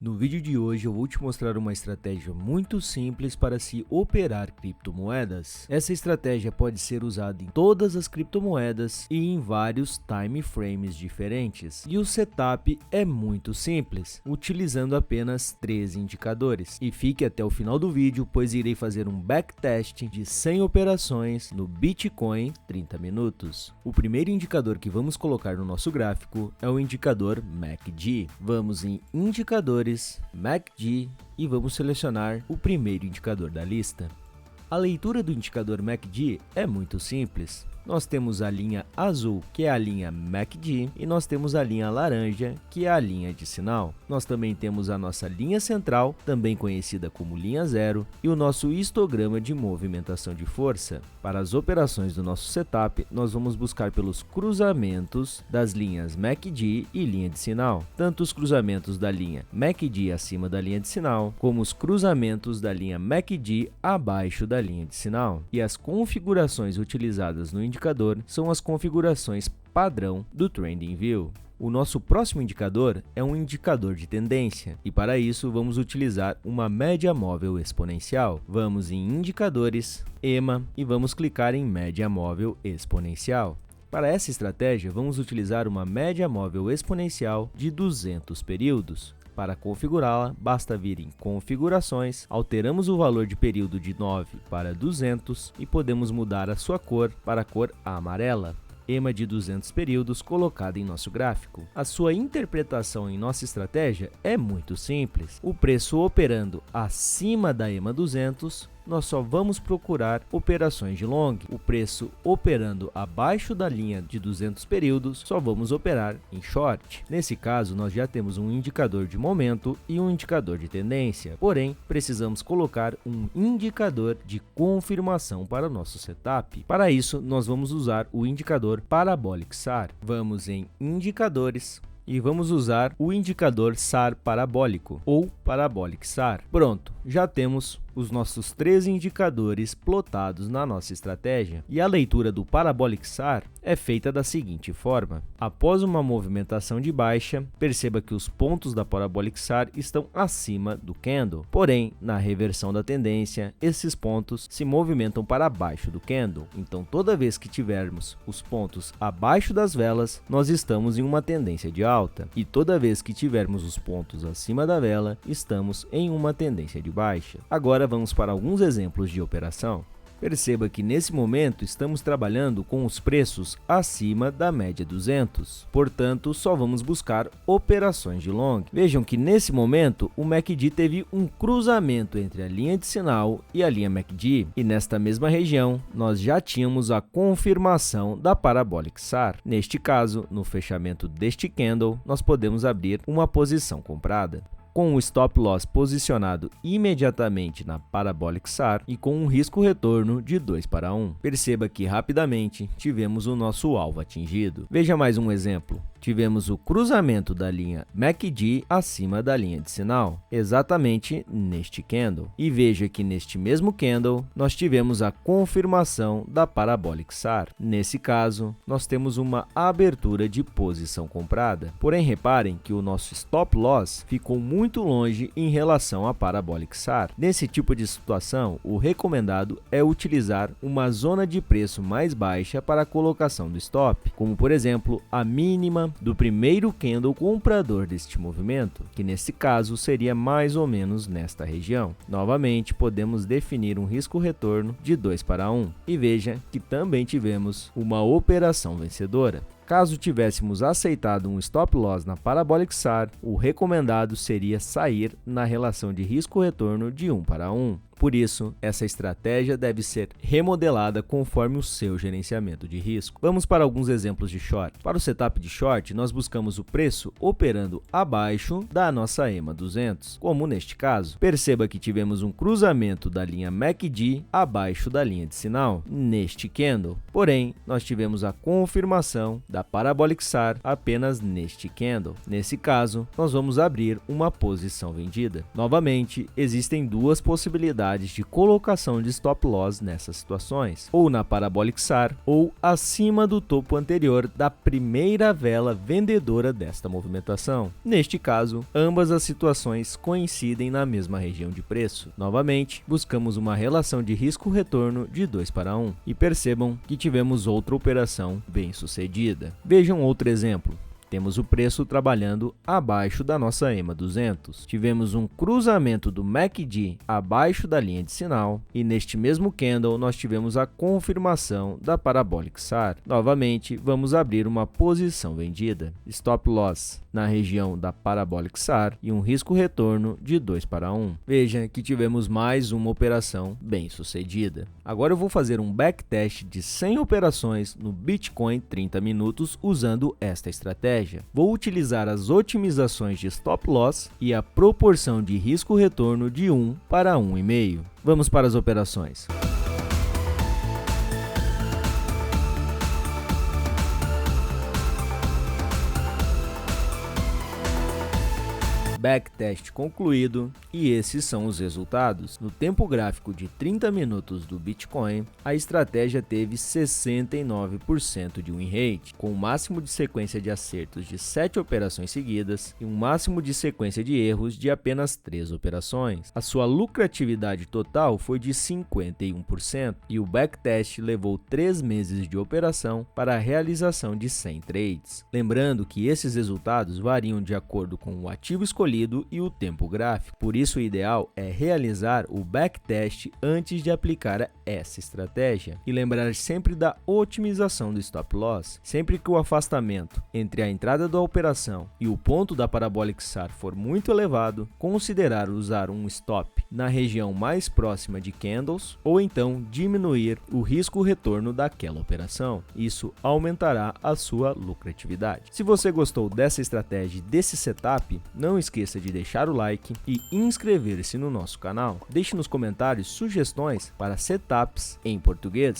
No vídeo de hoje eu vou te mostrar uma estratégia muito simples para se operar criptomoedas. Essa estratégia pode ser usada em todas as criptomoedas e em vários time frames diferentes. E o setup é muito simples, utilizando apenas 3 indicadores. E fique até o final do vídeo, pois irei fazer um backtest de 100 operações no Bitcoin 30 minutos. O primeiro indicador que vamos colocar no nosso gráfico é o indicador MACD. Vamos em indicadores, MACD e vamos selecionar o primeiro indicador da lista. A leitura do indicador MACD é muito simples. Nós temos a linha azul, que é a linha MACD, e nós temos a linha laranja, que é a linha de sinal. Nós também temos a nossa linha central, também conhecida como linha zero, e o nosso histograma de movimentação de força. Para as operações do nosso setup, nós vamos buscar pelos cruzamentos das linhas MACD e linha de sinal. Tanto os cruzamentos da linha MACD acima da linha de sinal, como os cruzamentos da linha MACD abaixo da linha de sinal. E as configurações utilizadas no indicador são as configurações padrão do TradingView. O nosso próximo indicador é um indicador de tendência e para isso vamos utilizar uma média móvel exponencial. Vamos em indicadores, EMA e vamos clicar em média móvel exponencial. Para essa estratégia vamos utilizar uma média móvel exponencial de 200 períodos. Para configurá-la, basta vir em configurações, alteramos o valor de período de 9 para 200 e podemos mudar a sua cor para a cor amarela. EMA de 200 períodos colocada em nosso gráfico. A sua interpretação em nossa estratégia é muito simples. O preço operando acima da EMA 200, nós só vamos procurar operações de long. O preço operando abaixo da linha de 200 períodos, só vamos operar em short. Nesse caso, nós já temos um indicador de momento e um indicador de tendência. Porém, precisamos colocar um indicador de confirmação para o nosso setup. Para isso, nós vamos usar o indicador Parabolic SAR. Vamos em indicadores e vamos usar o indicador SAR parabólico ou Parabolic SAR. Pronto, já temos os nossos 3 indicadores plotados na nossa estratégia. E a leitura do Parabolic SAR é feita da seguinte forma. Após uma movimentação de baixa, perceba que os pontos da Parabolic SAR estão acima do candle. Porém, na reversão da tendência, esses pontos se movimentam para baixo do candle. Então, toda vez que tivermos os pontos abaixo das velas, nós estamos em uma tendência de alta. E toda vez que tivermos os pontos acima da vela, estamos em uma tendência de baixa. Agora vamos para alguns exemplos de operação. Perceba que nesse momento estamos trabalhando com os preços acima da média 200, portanto só vamos buscar operações de long. Vejam que nesse momento o MACD teve um cruzamento entre a linha de sinal e a linha MACD e nesta mesma região nós já tínhamos a confirmação da Parabolic SAR. Neste caso, no fechamento deste candle, nós podemos abrir uma posição comprada, com o stop loss posicionado imediatamente na Parabolic SAR e com um risco retorno de 2 para 1. Perceba que rapidamente tivemos o nosso alvo atingido. Veja mais um exemplo. Tivemos o cruzamento da linha MACD acima da linha de sinal, exatamente neste candle. E veja que neste mesmo candle, nós tivemos a confirmação da Parabolic SAR. Nesse caso, nós temos uma abertura de posição comprada. Porém, reparem que o nosso stop loss ficou muito longe em relação à Parabolic SAR. Nesse tipo de situação, o recomendado é utilizar uma zona de preço mais baixa para a colocação do stop, como por exemplo, a mínima do primeiro candle comprador deste movimento, que nesse caso seria mais ou menos nesta região. Novamente, podemos definir um risco-retorno de 2 para 1 e veja que também tivemos uma operação vencedora. Caso tivéssemos aceitado um stop loss na Parabolic SAR, o recomendado seria sair na relação de risco-retorno de 1 para 1. Por isso, essa estratégia deve ser remodelada conforme o seu gerenciamento de risco. Vamos para alguns exemplos de short. Para o setup de short, nós buscamos o preço operando abaixo da nossa EMA 200, como neste caso. Perceba que tivemos um cruzamento da linha MACD abaixo da linha de sinal, neste candle. Porém, nós tivemos a confirmação da Parabolic SAR apenas neste candle. Nesse caso, nós vamos abrir uma posição vendida. Novamente, existem duas possibilidades possibilidades de colocação de stop loss nessas situações, ou na Parabolic SAR, ou acima do topo anterior da primeira vela vendedora desta movimentação. Neste caso, ambas as situações coincidem na mesma região de preço. Novamente, buscamos uma relação de risco-retorno de 2:1 e percebam que tivemos outra operação bem sucedida. Vejam outro exemplo. Temos o preço trabalhando abaixo da nossa EMA 200. Tivemos um cruzamento do MACD abaixo da linha de sinal e neste mesmo candle nós tivemos a confirmação da Parabolic SAR. Novamente, vamos abrir uma posição vendida. Stop loss na região da Parabolic SAR e um risco-retorno de 2:1. Veja que tivemos mais uma operação bem sucedida. Agora eu vou fazer um backtest de 100 operações no Bitcoin 30 minutos usando esta estratégia. Vou utilizar as otimizações de stop loss e a proporção de risco-retorno de 1:1,5. Vamos para as operações. Backtest concluído e esses são os resultados. No tempo gráfico de 30 minutos do Bitcoin, a estratégia teve 69% de win rate, com um máximo de sequência de acertos de 7 operações seguidas e um máximo de sequência de erros de apenas 3 operações. A sua lucratividade total foi de 51% e o backtest levou 3 meses de operação para a realização de 100 trades. Lembrando que esses resultados variam de acordo com o ativo escolhido e o tempo gráfico. Por isso, o ideal é realizar o backtest antes de aplicar essa estratégia e lembrar sempre da otimização do stop loss. Sempre que o afastamento entre a entrada da operação e o ponto da Parabolic SAR for muito elevado, considerar usar um stop na região mais próxima de candles ou então diminuir o risco-retorno daquela operação. Isso aumentará a sua lucratividade. Se você gostou dessa estratégia e desse setup, não esqueça de deixar o like e inscrever-se no nosso canal. Deixe nos comentários sugestões para setups em português.